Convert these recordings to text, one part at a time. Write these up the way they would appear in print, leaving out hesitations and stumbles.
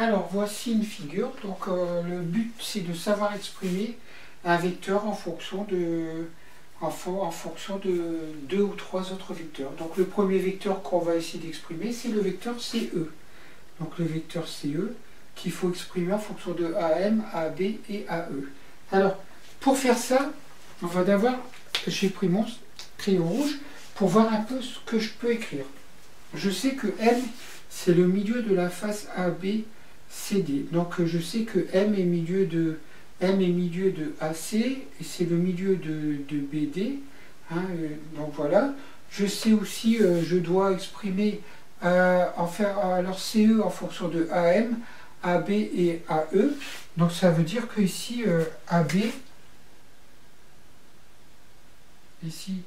Alors, voici une figure. Donc, le but, c'est de savoir exprimer un vecteur en fonction en fonction de deux ou trois autres vecteurs. Donc, le premier vecteur qu'on va essayer d'exprimer, c'est le vecteur CE. Donc, le vecteur CE qu'il faut exprimer en fonction de AM, AB et AE. Alors, pour faire ça, on va d'abord, j'ai pris mon crayon rouge pour voir un peu ce que je peux écrire. Je sais que M, c'est le milieu de la face ABCD. Donc je sais que M est milieu de AC et c'est le milieu de BD. Hein, donc voilà. Je sais aussi, je dois exprimer alors CE en fonction de AM, AB et AE. Donc ça veut dire que ici AB, ici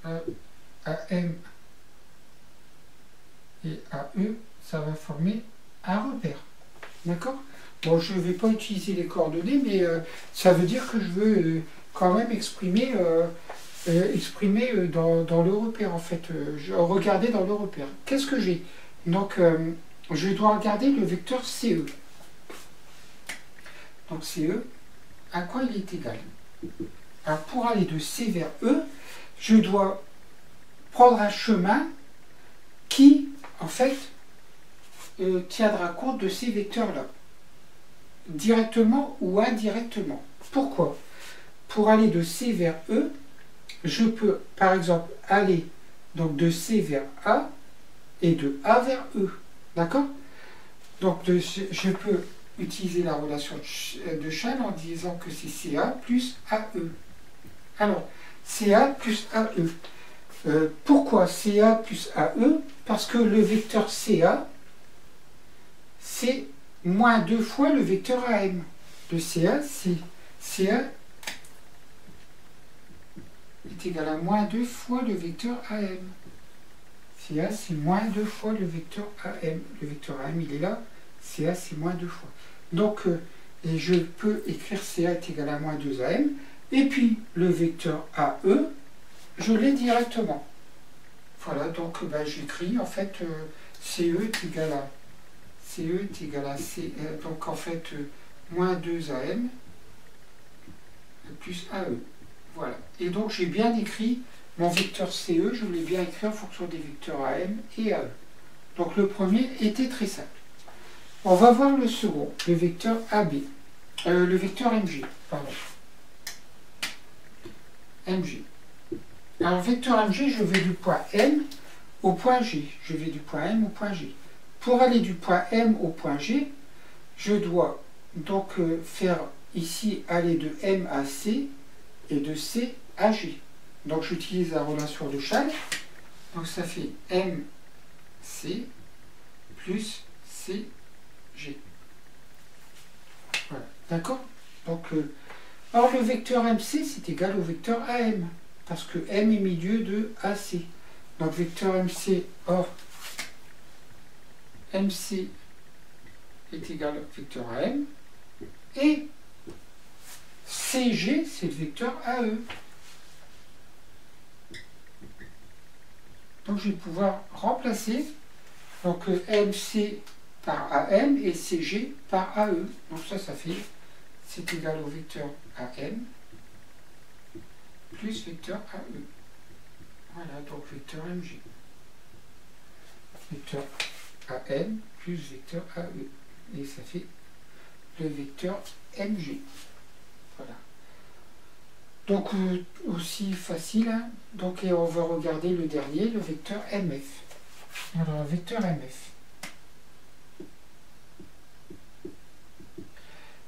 AM et AE, ça va former un repère. D'accord? Bon, je ne vais pas utiliser les coordonnées, mais ça veut dire que je veux quand même exprimer, dans le repère, en fait. Regarder dans le repère. Qu'est-ce que j'ai? Donc, je dois regarder le vecteur CE. Donc, CE, à quoi il est égal? Alors, pour aller de C vers E, je dois prendre un chemin qui, en fait, tiendra compte de ces vecteurs-là, directement ou indirectement. Pourquoi? Pour aller de C vers E, je peux, par exemple, aller donc de C vers A et de A vers E. D'accord? Donc, je peux utiliser la relation de Chasles en disant que c'est CA plus AE. Alors, CA plus AE. Pourquoi CA plus AE? Parce que le vecteur CA, c'est moins 2 fois le vecteur AM. Le CA, c'est CA est égal à moins 2 fois le vecteur AM. CA, c'est moins 2 fois le vecteur AM. Le vecteur AM, il est là. CA, c'est moins 2 fois. Donc, et je peux écrire CA est égal à moins 2 AM. Et puis, le vecteur AE, je l'ai directement. Voilà, donc j'écris en fait CE est égal à C, donc en fait moins 2 AM plus AE. Voilà. Et donc j'ai bien écrit mon vecteur CE, je l'ai bien écrit en fonction des vecteurs AM et AE. Donc le premier était très simple. On va voir le second, le vecteur AB. Le vecteur MG, pardon. MG. Alors, vecteur MG, je vais du point M au point G. Je vais du point M au point G. Pour aller du point M au point G, je dois donc faire ici aller de M à C et de C à G. Donc, j'utilise la relation de Chasles. Donc, ça fait MC plus CG. Voilà. D'accord? Donc, alors, le vecteur MC, c'est égal au vecteur AM. Parce que M est milieu de AC. Donc vecteur MC, or MC est égal au vecteur AM. Et CG, c'est le vecteur AE. Donc je vais pouvoir remplacer donc, MC par AM et CG par AE. Donc ça fait, c'est égal au vecteur AM plus vecteur AE. Voilà, donc vecteur MG. Vecteur AM plus vecteur AE. Et ça fait le vecteur MG. Voilà. Donc aussi facile. Hein. Donc et on va regarder le dernier, le vecteur MF. Alors, vecteur MF.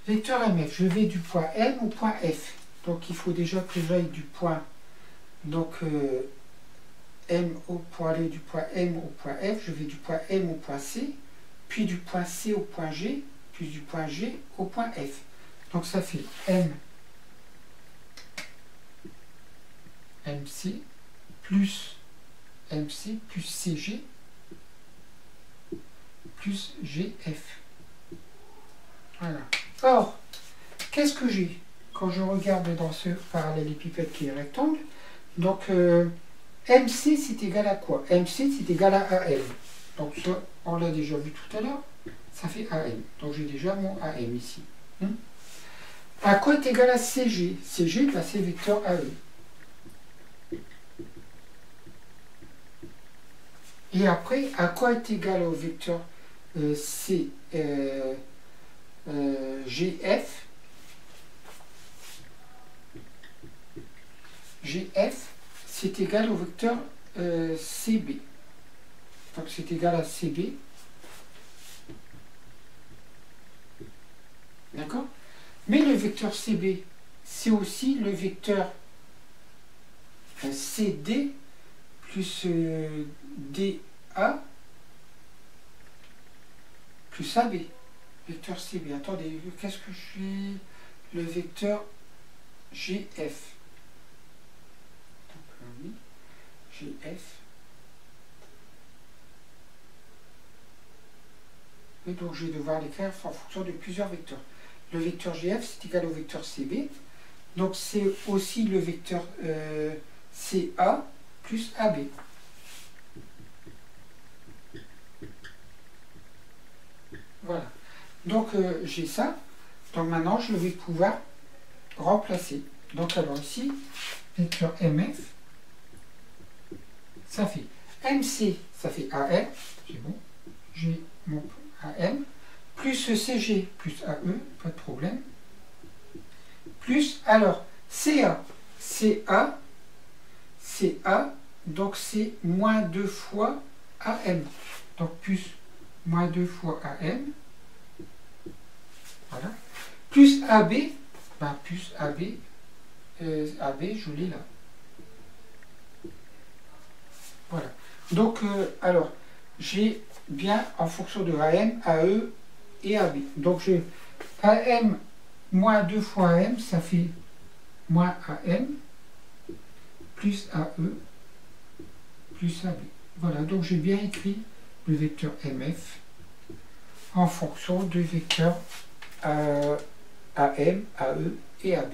Vecteur MF, je vais du point M au point F. Donc il faut déjà que j'aille du point M pour aller du point M au point F, je vais du point M au point C, puis du point C au point G, puis du point G au point F. Donc ça fait MC plus CG plus GF. Voilà. Or, qu'est-ce que j'ai quand je regarde dans ce parallélépipède qui est rectangle? Donc, MC, c'est égal à quoi? MC, c'est égal à AL. Donc, ça, on l'a déjà vu tout à l'heure. ça fait AM. Donc j'ai déjà mon AM ici. À quoi est égal à CG? CG, bah, c'est vecteur AE. Et après, à quoi est égal au vecteur GF? GF, c'est égal au vecteur CB. Donc c'est égal à CB. D'accord? Mais le vecteur CB, c'est aussi le vecteur CD plus DA plus AB. Vecteur CB. Attendez, qu'est-ce que je fais? Le vecteur GF. Donc, oui, GF. Et donc je vais devoir l'écrire en fonction de plusieurs vecteurs. Le vecteur GF, c'est égal au vecteur CB. Donc c'est aussi le vecteur CA plus AB. Voilà. Donc j'ai ça. Donc maintenant je vais pouvoir remplacer. Donc alors ici, vecteur MF, ça fait MC, ça fait AR, c'est bon. J'ai mon AM, plus CG plus AE, pas de problème. Plus, alors, CA, donc c'est moins 2 fois AM. Donc plus moins 2 fois AM. Voilà. Plus AB, ben plus AB, AB, je l'ai là. Voilà. Donc, alors, j'ai bien en fonction de AM, AE et AB. Donc, j'ai AM moins 2 fois AM, ça fait moins AM, plus AE, plus AB. Voilà, donc j'ai bien écrit le vecteur MF en fonction du vecteur AM, AE et AB.